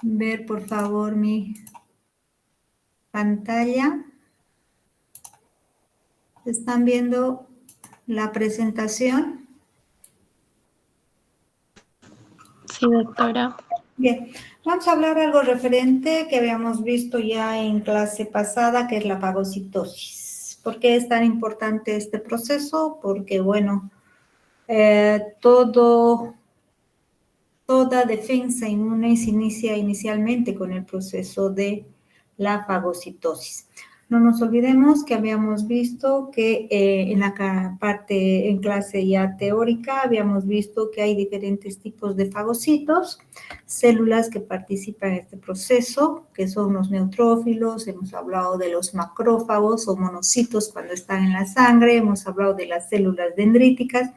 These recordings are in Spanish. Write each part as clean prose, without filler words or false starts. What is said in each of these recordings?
ver, por favor, mi pantalla. ¿Están viendo la presentación? Sí, doctora. Bien, vamos a hablar algo referente que habíamos visto ya en clase pasada, que es la fagocitosis. ¿Por qué es tan importante este proceso? Porque, bueno, toda defensa inmune se inicia inicialmente con el proceso de la fagocitosis. No nos olvidemos que habíamos visto que en la parte, en clase ya teórica, habíamos visto que hay diferentes tipos de fagocitos, células que participan en este proceso, que son los neutrófilos, hemos hablado de los macrófagos o monocitos cuando están en la sangre, hemos hablado de las células dendríticas,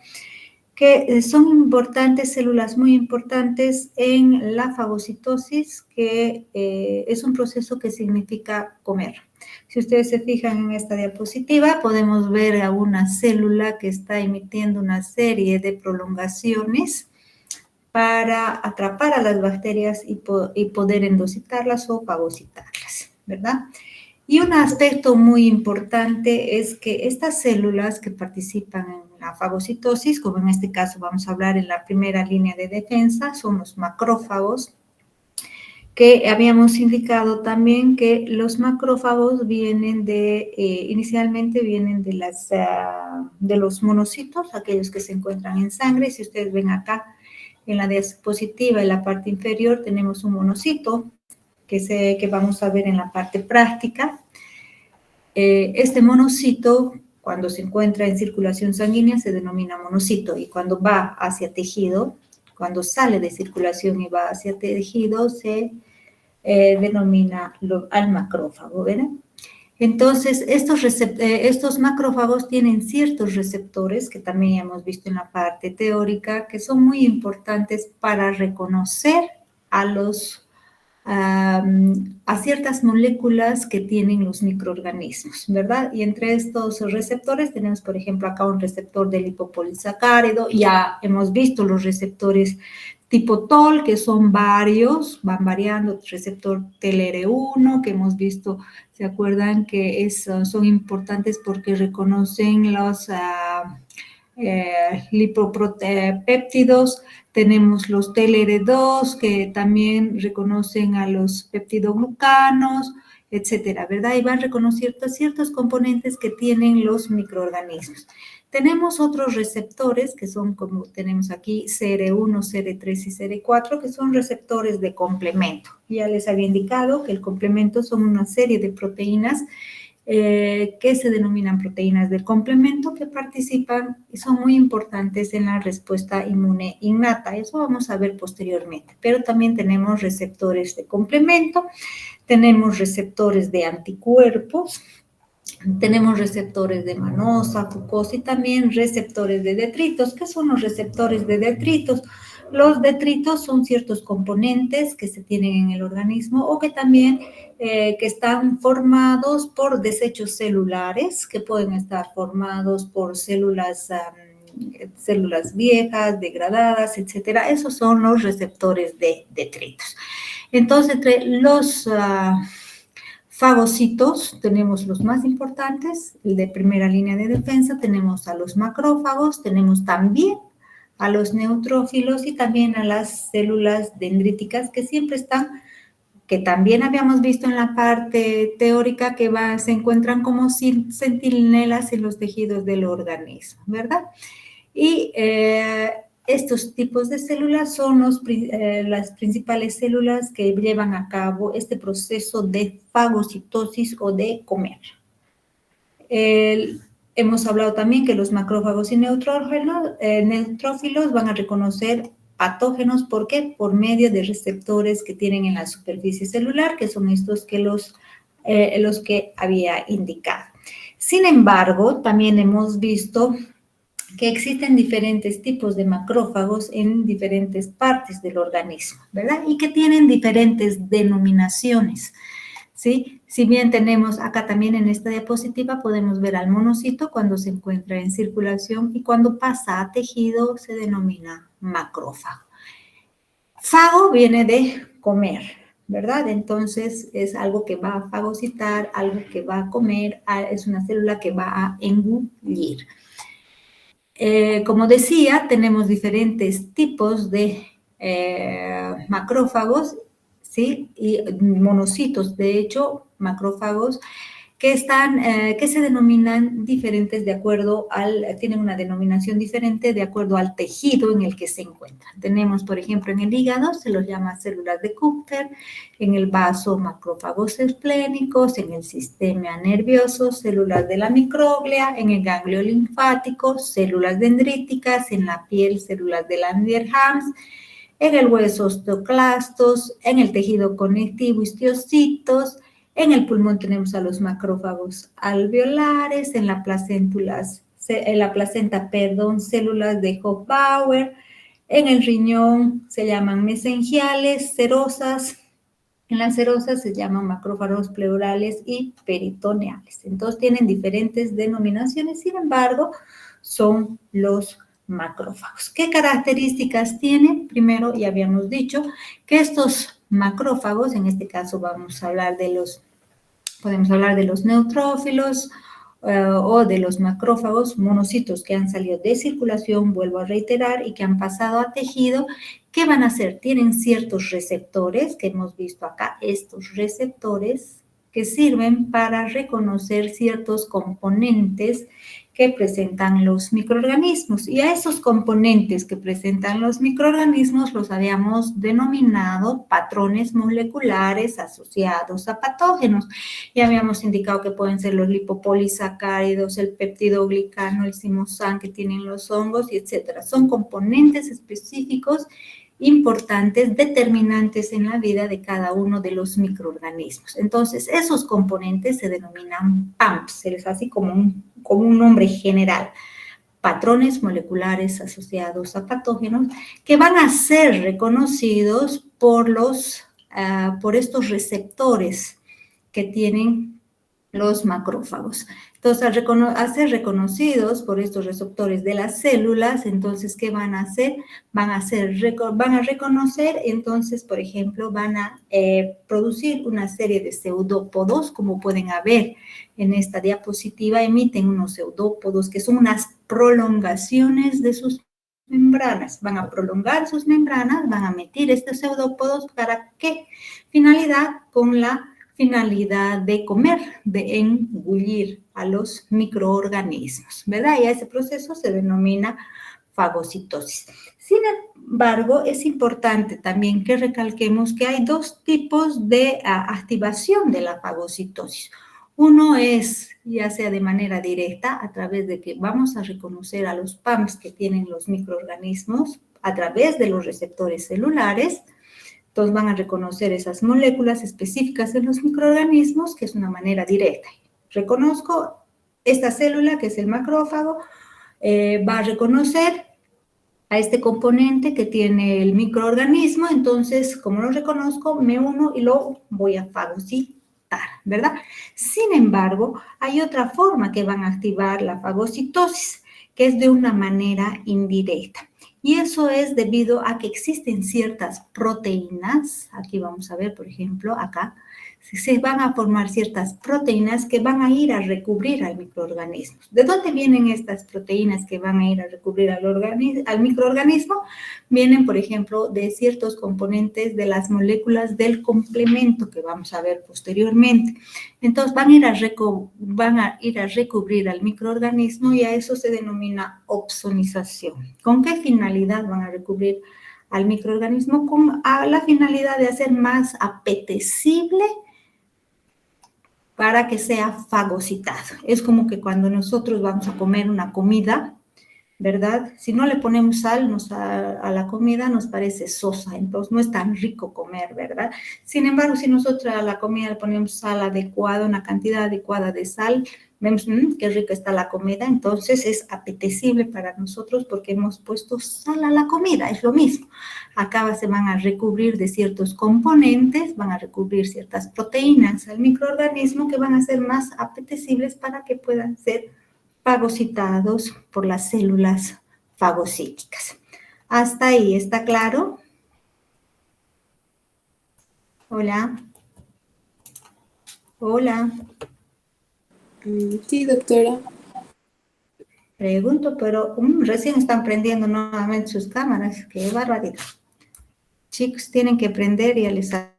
que son importantes, células muy importantes en la fagocitosis, que es un proceso que significa comer. Si ustedes se fijan en esta diapositiva, podemos ver a una célula que está emitiendo una serie de prolongaciones para atrapar a las bacterias y poder endocitarlas o fagocitarlas, ¿verdad? Y un aspecto muy importante es que estas células que participan en la fagocitosis, como en este caso vamos a hablar en la primera línea de defensa, son los macrófagos, que habíamos indicado también que los macrófagos vienen inicialmente vienen de los monocitos, aquellos que se encuentran en sangre. Si ustedes ven acá en la diapositiva, en la parte inferior, tenemos un monocito que vamos a ver en la parte práctica. Este monocito, cuando se encuentra en circulación sanguínea, se denomina monocito, y cuando va hacia tejido, cuando sale de circulación y va hacia tejido, se denomina al macrófago, ¿verdad? Entonces, estos macrófagos tienen ciertos receptores, que también hemos visto en la parte teórica, que son muy importantes para reconocer a ciertas moléculas que tienen los microorganismos, ¿verdad? Y entre estos receptores tenemos, por ejemplo, acá un receptor de lipopolisacárido. Ya hemos visto los receptores tipo TOL, que son varios, van variando, receptor TLR1, que hemos visto, ¿se acuerdan? Que son importantes porque reconocen los lipopéptidos. Tenemos los TLR2, que también reconocen a los peptidoglucanos, etcétera, ¿verdad? Y van reconociendo ciertos componentes que tienen los microorganismos. Tenemos otros receptores que son, como tenemos aquí, CR1, CR3 y CR4, que son receptores de complemento. Ya les había indicado que el complemento son una serie de proteínas que se denominan proteínas del complemento, que participan y son muy importantes en la respuesta inmune innata. Eso vamos a ver posteriormente. Pero también tenemos receptores de complemento, tenemos receptores de anticuerpos, tenemos receptores de manosa, fucosa y también receptores de detritos. ¿Qué son los receptores de detritos? Los detritos son ciertos componentes que se tienen en el organismo o que también que están formados por desechos celulares, que pueden estar formados por células viejas, degradadas, etcétera. Esos son los receptores de detritos. Entonces, entre los fagocitos tenemos los más importantes, el de primera línea de defensa, tenemos a los macrófagos, tenemos también a los neutrófilos y también a las células dendríticas, que siempre están, que también habíamos visto en la parte teórica, que se encuentran como centinelas en los tejidos del organismo, ¿verdad? Y estos tipos de células son las principales células que llevan a cabo este proceso de fagocitosis o de comer. Hemos hablado también que los macrófagos y neutrófilos van a reconocer patógenos. ¿Por qué? Por medio de receptores que tienen en la superficie celular, que son estos que los que había indicado. Sin embargo, también hemos visto que existen diferentes tipos de macrófagos en diferentes partes del organismo, ¿verdad? Y que tienen diferentes denominaciones, ¿sí? Si bien tenemos acá también en esta diapositiva, podemos ver al monocito cuando se encuentra en circulación, y cuando pasa a tejido se denomina macrófago. Fago viene de comer, ¿verdad? Entonces, es algo que va a fagocitar, algo que va a comer, es una célula que va a engullir. Como decía, tenemos diferentes tipos de macrófagos, ¿sí? Y monocitos, de hecho, macrófagos que se denominan diferentes de acuerdo tienen una denominación diferente de acuerdo al tejido en el que se encuentran. Tenemos, por ejemplo, en el hígado se los llama células de Kupffer, en el vaso macrófagos esplénicos, en el sistema nervioso células de la microglia, en el ganglio linfático células dendríticas, en la piel células de Langerhans, en el hueso osteoclastos, en el tejido conectivo histiocitos, en el pulmón tenemos a los macrófagos alveolares, en la placenta, células de Hofbauer, en el riñón se llaman mesengiales, serosas, en las serosas se llaman macrófagos pleurales y peritoneales. Entonces tienen diferentes denominaciones, sin embargo, son los macrófagos. ¿Qué características tienen? Primero, ya habíamos dicho que estos macrófagos, en este caso vamos a hablar podemos hablar de los neutrófilos o de los macrófagos, monocitos que han salido de circulación, vuelvo a reiterar, y que han pasado a tejido. ¿Qué van a hacer? Tienen ciertos receptores que hemos visto acá, estos receptores que sirven para reconocer ciertos componentes que presentan los microorganismos. Y a esos componentes que presentan los microorganismos los habíamos denominado patrones moleculares asociados a patógenos. Ya habíamos indicado que pueden ser los lipopolisacáridos, el peptidoglicano, el zimosan que tienen los hongos, y etcétera. Son componentes específicos importantes, determinantes en la vida de cada uno de los microorganismos. Entonces, esos componentes se denominan PAMPs, es así como un nombre general, patrones moleculares asociados a patógenos, que van a ser reconocidos por estos receptores que tienen los macrófagos. Entonces, al ser reconocidos por estos receptores de las células, entonces, ¿qué van a hacer? Van a reconocer, entonces, por ejemplo, van a producir una serie de pseudópodos, como pueden ver en esta diapositiva, emiten unos pseudópodos que son unas prolongaciones de sus membranas. Van a prolongar sus membranas, van a emitir estos pseudópodos. ¿Para qué finalidad? Con la finalidad de comer, de engullir a los microorganismos, ¿verdad? Y a ese proceso se denomina fagocitosis. Sin embargo, es importante también que recalquemos que hay dos tipos de activación de la fagocitosis. Uno es, ya sea de manera directa, a través de que vamos a reconocer a los PAMPs que tienen los microorganismos a través de los receptores celulares. Entonces van a reconocer esas moléculas específicas en los microorganismos, que es una manera directa. Reconozco esta célula, que es el macrófago, va a reconocer a este componente que tiene el microorganismo, entonces, como lo reconozco, me uno y lo voy a fagocitar, ¿verdad? Sin embargo, hay otra forma que van a activar la fagocitosis, que es de una manera indirecta. Y eso es debido a que existen ciertas proteínas, aquí vamos a ver, por ejemplo, acá, se van a formar ciertas proteínas que van a ir a recubrir al microorganismo. ¿De dónde vienen estas proteínas que van a ir a recubrir al microorganismo? Vienen, por ejemplo, de ciertos componentes de las moléculas del complemento que vamos a ver posteriormente. Entonces, van a ir a recubrir al microorganismo, y a eso se denomina opsonización. ¿Con qué finalidad van a recubrir al microorganismo? Con la finalidad de hacer más apetecible para que sea fagocitado. Es como que cuando nosotros vamos a comer una comida, ¿verdad? Si no le ponemos sal a la comida, nos parece sosa, entonces no es tan rico comer, ¿verdad? Sin embargo, si nosotros a la comida le ponemos sal adecuada, una cantidad adecuada de sal, vemos qué rica está la comida, entonces es apetecible para nosotros porque hemos puesto sal a la comida, es lo mismo. Acá se van a recubrir de ciertos componentes, van a recubrir ciertas proteínas al microorganismo que van a ser más apetecibles para que puedan ser fagocitados por las células fagocíticas. ¿Hasta ahí está claro? Hola. Hola. Sí, doctora. Pregunto, pero recién están prendiendo nuevamente sus cámaras. Qué barbaridad. Chicos, tienen que prender y alisar.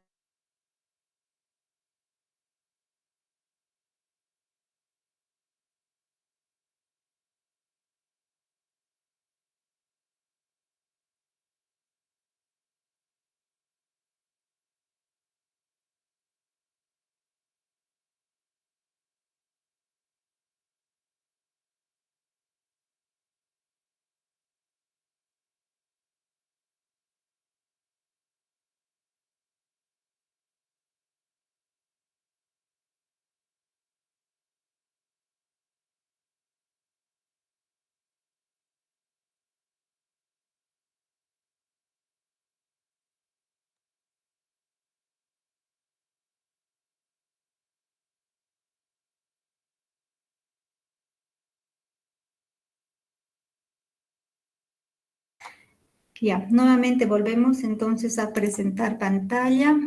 Ya, nuevamente volvemos entonces a presentar pantalla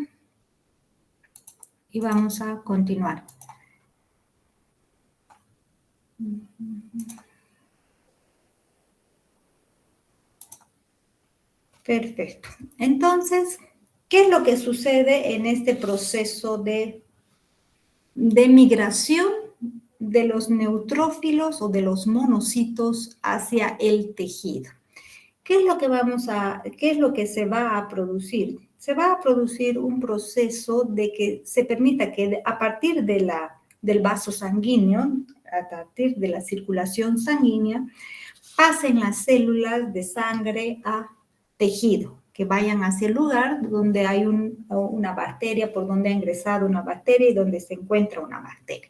y vamos a continuar. Perfecto. Entonces, ¿qué es lo que sucede en este proceso de migración de los neutrófilos o de los monocitos hacia el tejido? ¿Qué es lo que se va a producir? Se va a producir un proceso de que se permita que a partir del vaso sanguíneo, a partir de la circulación sanguínea, pasen las células de sangre a tejido, que vayan hacia el lugar donde hay una bacteria, por donde ha ingresado una bacteria y donde se encuentra una bacteria.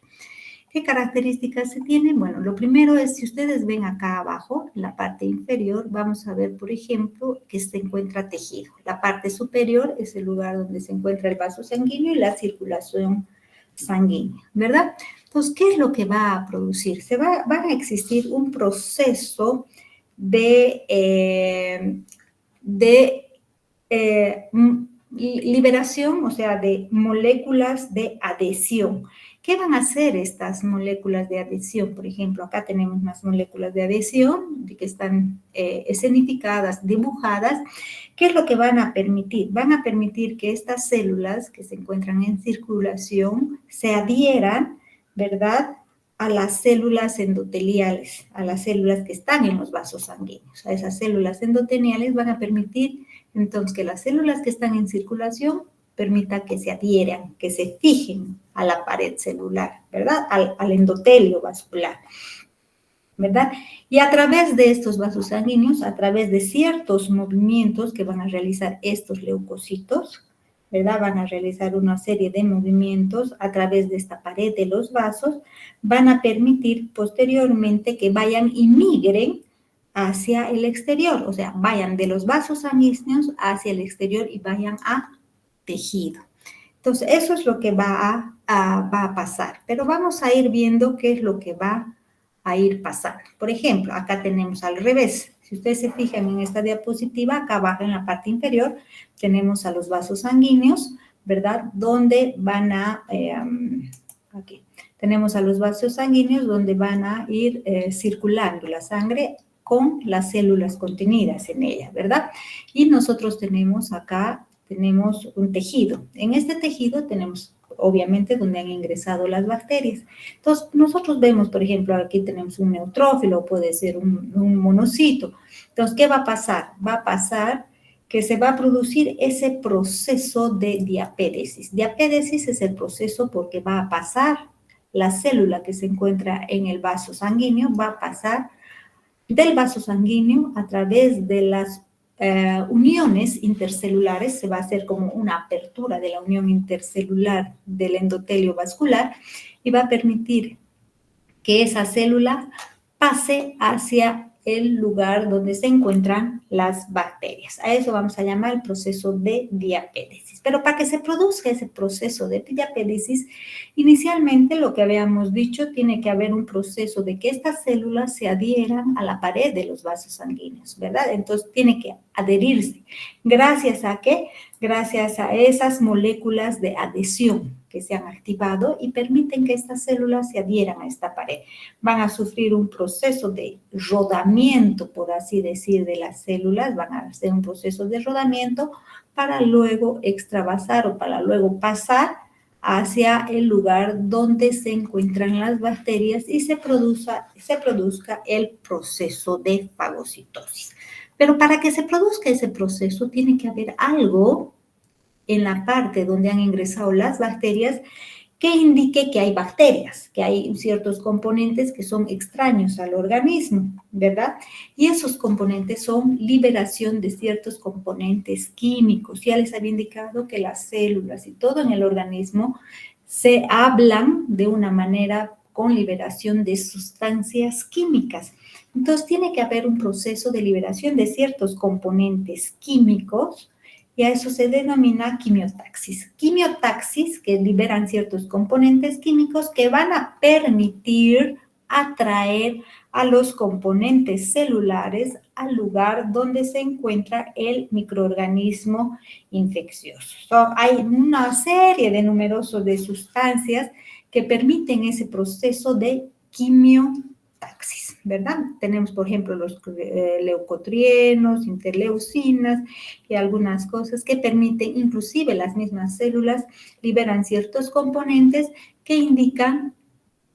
¿Qué características se tienen? Bueno, lo primero es, si ustedes ven acá abajo, en la parte inferior, vamos a ver, por ejemplo, que se encuentra tejido. La parte superior es el lugar donde se encuentra el vaso sanguíneo y la circulación sanguínea, ¿verdad? Entonces, ¿qué es lo que va a producir? Va a existir un proceso de liberación, o sea, de moléculas de adhesión. ¿Qué van a hacer estas moléculas de adhesión? Por ejemplo, acá tenemos unas moléculas de adhesión que están escenificadas, dibujadas. ¿Qué es lo que van a permitir? Van a permitir que estas células que se encuentran en circulación se adhieran, ¿verdad?, a las células endoteliales, a las células que están en los vasos sanguíneos. A esas células endoteliales van a permitir entonces que las células que están en circulación permita que se adhieran, que se fijen a la pared celular, ¿verdad? Al endotelio vascular, ¿verdad? Y a través de estos vasos sanguíneos, a través de ciertos movimientos que van a realizar estos leucocitos, ¿verdad? Van a realizar una serie de movimientos a través de esta pared de los vasos, van a permitir posteriormente que vayan y migren hacia el exterior, o sea, vayan de los vasos sanguíneos hacia el exterior y vayan a tejido. Entonces, eso es lo que va a pasar, pero vamos a ir viendo qué es lo que va a ir pasando. Por ejemplo, acá tenemos al revés. Si ustedes se fijan en esta diapositiva, acá abajo en la parte inferior tenemos a los vasos sanguíneos, ¿verdad? Donde van a, aquí, tenemos a los vasos sanguíneos donde van a ir circulando la sangre con las células contenidas en ella, ¿verdad? Y nosotros tenemos acá, tenemos un tejido. En este tejido tenemos, obviamente, donde han ingresado las bacterias. Entonces, nosotros vemos, por ejemplo, aquí tenemos un neutrófilo, puede ser un monocito. Entonces, ¿qué va a pasar? Va a pasar que se va a producir ese proceso de diapédesis. Diapédesis es el proceso porque va a pasar la célula que se encuentra en el vaso sanguíneo, va a pasar del vaso sanguíneo a través de las uniones intercelulares, se va a hacer como una apertura de la unión intercelular del endotelio vascular y va a permitir que esa célula pase hacia el lugar donde se encuentran las bacterias. A eso vamos a llamar el proceso de diapédesis. Pero para que se produzca ese proceso de diapédesis, inicialmente lo que habíamos dicho, tiene que haber un proceso de que estas células se adhieran a la pared de los vasos sanguíneos, ¿verdad? Entonces tiene que adherirse. ¿Gracias a qué? Gracias a esas moléculas de adhesión que se han activado y permiten que estas células se adhieran a esta pared. Van a sufrir un proceso de rodamiento, por así decir, de las células, van a hacer un proceso de rodamiento para luego extravasar o para luego pasar hacia el lugar donde se encuentran las bacterias y se produzca el proceso de fagocitosis. Pero para que se produzca ese proceso tiene que haber algo en la parte donde han ingresado las bacterias que indique que hay bacterias, que hay ciertos componentes que son extraños al organismo, ¿verdad? Y esos componentes son liberación de ciertos componentes químicos. Ya les había indicado que las células y todo en el organismo se hablan de una manera con liberación de sustancias químicas. Entonces, tiene que haber un proceso de liberación de ciertos componentes químicos y a eso se denomina quimiotaxis. Quimiotaxis, que liberan ciertos componentes químicos que van a permitir atraer a los componentes celulares al lugar donde se encuentra el microorganismo infeccioso. Hay una serie de numerosos de sustancias que permiten ese proceso de quimiotaxis, ¿verdad? Tenemos, por ejemplo, los leucotrienos, interleucinas y algunas cosas que permiten, inclusive las mismas células liberan ciertos componentes que indican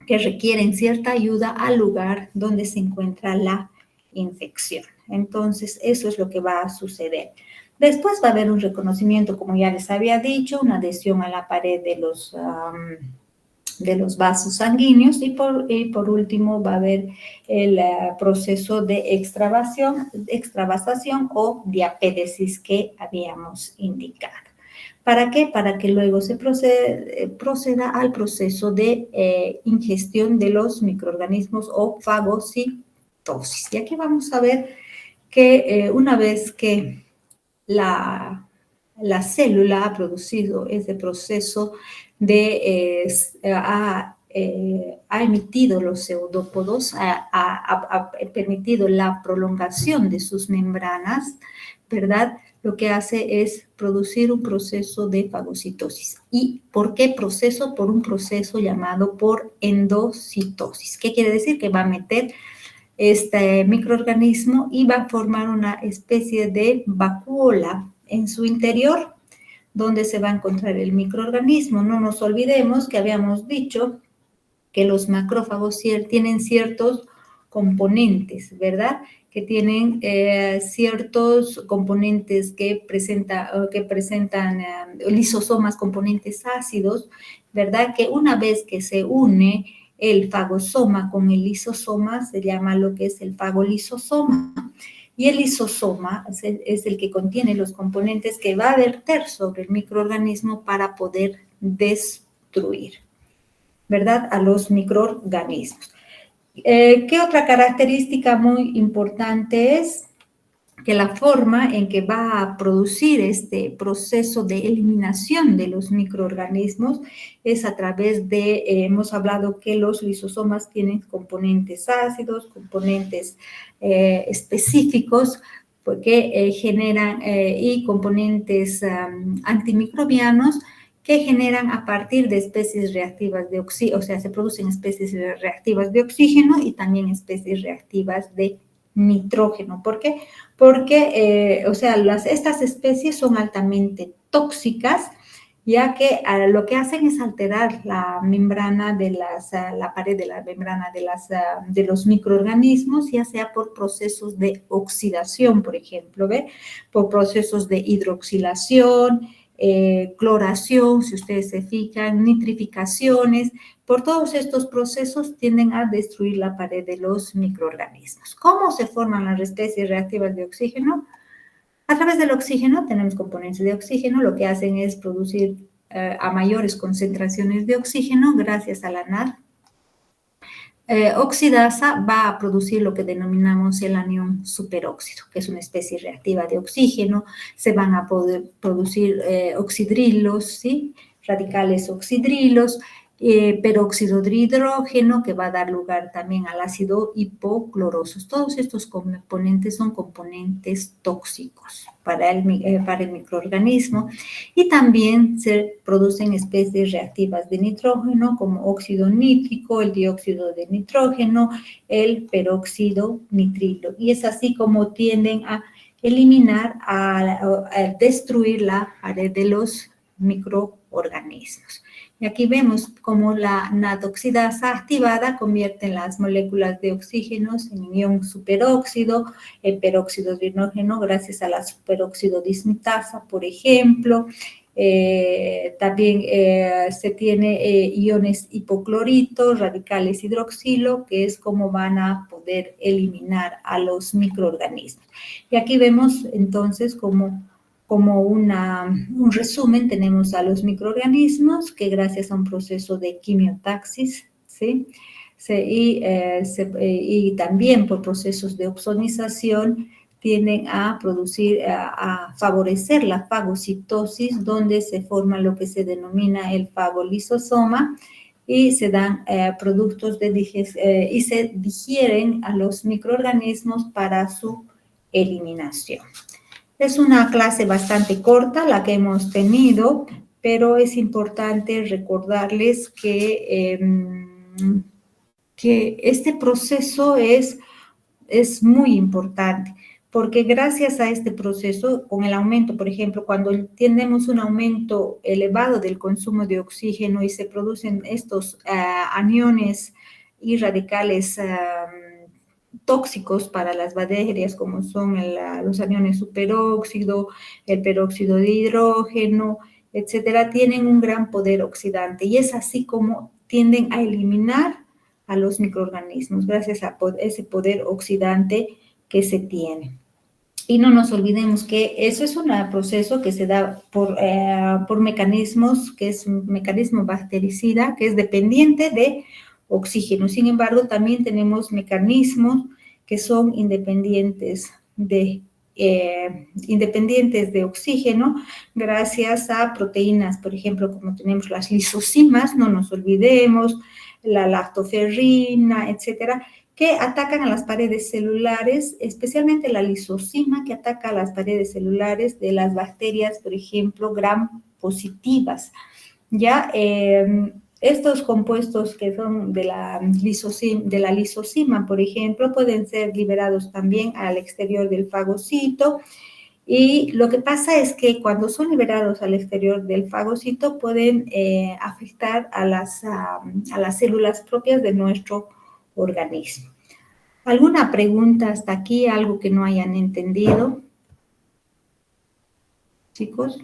que requieren cierta ayuda al lugar donde se encuentra la infección. Entonces, eso es lo que va a suceder. Después va a haber un reconocimiento, como ya les había dicho, una adhesión a la pared de los vasos sanguíneos y por último va a haber el proceso de extravasación o diapédesis que habíamos indicado. ¿Para qué? Para que luego se proceda al proceso de ingestión de los microorganismos o fagocitosis. Y aquí vamos a ver que una vez que la célula ha producido ese proceso ha emitido los pseudópodos, ha permitido la prolongación de sus membranas, ¿verdad? Lo que hace es producir un proceso de fagocitosis. ¿Y por qué proceso? Por un proceso llamado por endocitosis. ¿Qué quiere decir? Que va a meter este microorganismo y va a formar una especie de vacuola en su interior, donde se va a encontrar el microorganismo. No nos olvidemos que habíamos dicho que los macrófagos tienen ciertos componentes, ¿verdad? Que tienen ciertos componentes que presentan lisosomas, componentes ácidos, ¿verdad? Que una vez que se une el fagosoma con el lisosoma, se llama lo que es el fagolisosoma. Y el lisosoma es el que contiene los componentes que va a verter sobre el microorganismo para poder destruir, ¿verdad?, a los microorganismos. ¿Qué otra característica muy importante es? Que la forma en que va a producir este proceso de eliminación de los microorganismos es a través de, hemos hablado que los lisosomas tienen componentes ácidos, componentes específicos, porque generan y componentes antimicrobianos que generan a partir de especies reactivas de oxígeno, o sea, se producen especies reactivas de oxígeno y también especies reactivas de nitrógeno. ¿Por qué? Porque, estas especies son altamente tóxicas, ya que lo que hacen es alterar la membrana de la pared de la membrana de los microorganismos, ya sea por procesos de oxidación, por ejemplo, ¿ve? Por procesos de hidroxilación, cloración, si ustedes se fijan, nitrificaciones. Por todos estos procesos tienden a destruir la pared de los microorganismos. ¿Cómo se forman las especies reactivas de oxígeno? A través del oxígeno tenemos componentes de oxígeno, lo que hacen es producir a mayores concentraciones de oxígeno gracias a la NAD. Oxidasa va a producir lo que denominamos el anión superóxido, que es una especie reactiva de oxígeno. Se van a poder producir oxidrilos, ¿sí? Radicales oxidrilos. peróxido de hidrógeno, que va a dar lugar también al ácido hipocloroso. Todos estos componentes son componentes tóxicos para el microorganismo, y también se producen especies reactivas de nitrógeno como óxido nítrico, el dióxido de nitrógeno, el peróxido nitrilo, y es así como tienden a eliminar, a destruir la pared de los microorganismos. Y aquí vemos cómo la nadoxidasa activada convierte las moléculas de oxígenos en ion superóxido, el peróxido de hidrógeno, gracias a la superóxido dismutasa, por ejemplo. También se tiene iones hipoclorito, radicales hidroxilo, que es como van a poder eliminar a los microorganismos. Y aquí vemos entonces como un resumen, tenemos a los microorganismos que gracias a un proceso de quimiotaxis, ¿sí? Y también por procesos de ozonización tienden a producir, a favorecer la fagocitosis, donde se forma lo que se denomina el fagolisosoma, y se dan productos y se digieren a los microorganismos para su eliminación. Es una clase bastante corta la que hemos tenido, pero es importante recordarles que este proceso es muy importante, porque gracias a este proceso, con el aumento, por ejemplo, cuando tenemos un aumento elevado del consumo de oxígeno y se producen estos aniones y radicales tóxicos para las bacterias, como son los aniones superóxido, el peróxido de hidrógeno, etcétera, tienen un gran poder oxidante, y es así como tienden a eliminar a los microorganismos, gracias a ese poder oxidante que se tiene. Y no nos olvidemos que eso es un proceso que se da por mecanismos, que es un mecanismo bactericida, que es dependiente de oxígeno. Sin embargo, también tenemos mecanismos que son independientes de oxígeno, gracias a proteínas, por ejemplo, como tenemos las lisocimas, no nos olvidemos, la lactoferrina, etcétera, que atacan a las paredes celulares, especialmente la lisocima, que ataca a las paredes celulares de las bacterias, por ejemplo, gram positivas. Ya estos compuestos que son de la lisocima, por ejemplo, pueden ser liberados también al exterior del fagocito, y lo que pasa es que cuando son liberados al exterior del fagocito pueden afectar a las células propias de nuestro organismo. ¿Alguna pregunta hasta aquí? ¿Algo que no hayan entendido? Chicos.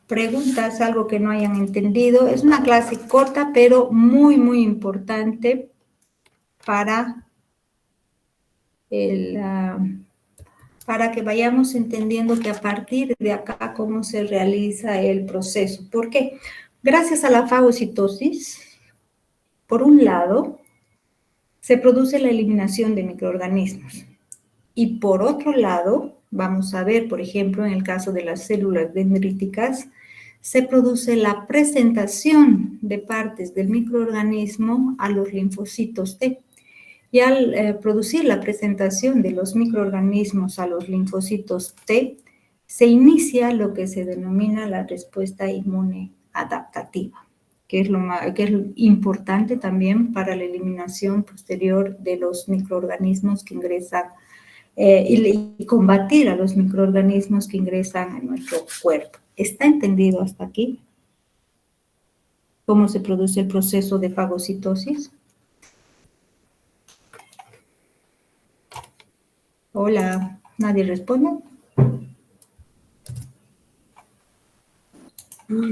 Preguntas, algo que no hayan entendido. Es una clase corta, pero muy, muy importante para que vayamos entendiendo que a partir de acá cómo se realiza el proceso. ¿Por qué? Gracias a la fagocitosis, por un lado, se produce la eliminación de microorganismos. Y por otro lado, vamos a ver, por ejemplo, en el caso de las células dendríticas, se produce la presentación de partes del microorganismo a los linfocitos T. Y al producir la presentación de los microorganismos a los linfocitos T, se inicia lo que se denomina la respuesta inmune adaptativa, que es lo importante también para la eliminación posterior de los microorganismos que ingresan y combatir a los microorganismos que ingresan a nuestro cuerpo. ¿Está entendido hasta aquí cómo se produce el proceso de fagocitosis? Hola, ¿nadie responde?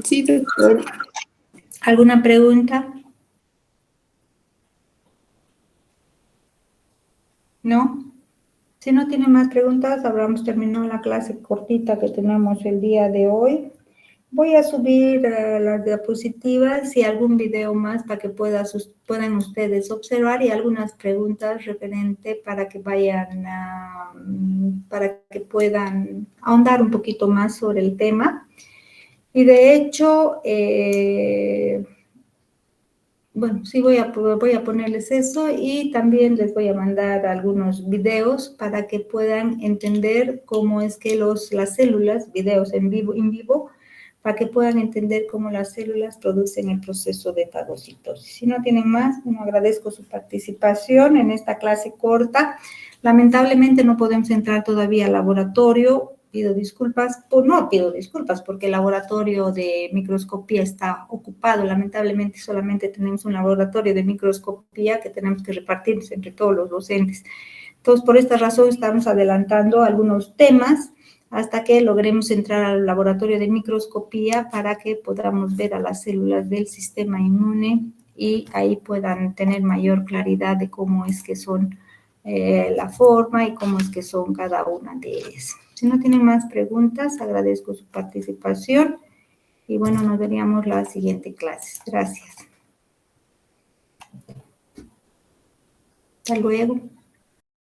Sí, doctor. ¿Alguna pregunta? ¿No? Si no tiene más preguntas, habremos terminado la clase cortita que tenemos el día de hoy. Voy a subir las diapositivas y algún video más para que puedan ustedes observar y algunas preguntas referentes para que vayan, para que puedan ahondar un poquito más sobre el tema. Y de hecho, bueno, sí voy a ponerles eso y también les voy a mandar algunos videos para que puedan entender cómo es que las células, videos en vivo, para que puedan entender cómo las células producen el proceso de fagocitosis. Si no tienen más, bueno, agradezco su participación en esta clase corta. Lamentablemente no podemos entrar todavía al laboratorio. Pido disculpas, porque el laboratorio de microscopía está ocupado. Lamentablemente solamente tenemos un laboratorio de microscopía que tenemos que repartirnos entre todos los docentes. Entonces, por esta razón estamos adelantando algunos temas hasta que logremos entrar al laboratorio de microscopía para que podamos ver a las células del sistema inmune y ahí puedan tener mayor claridad de cómo es que son la forma y cómo es que son cada una de ellas. Si no tienen más preguntas, agradezco su participación y bueno, nos veríamos la siguiente clase. Gracias. Hasta luego.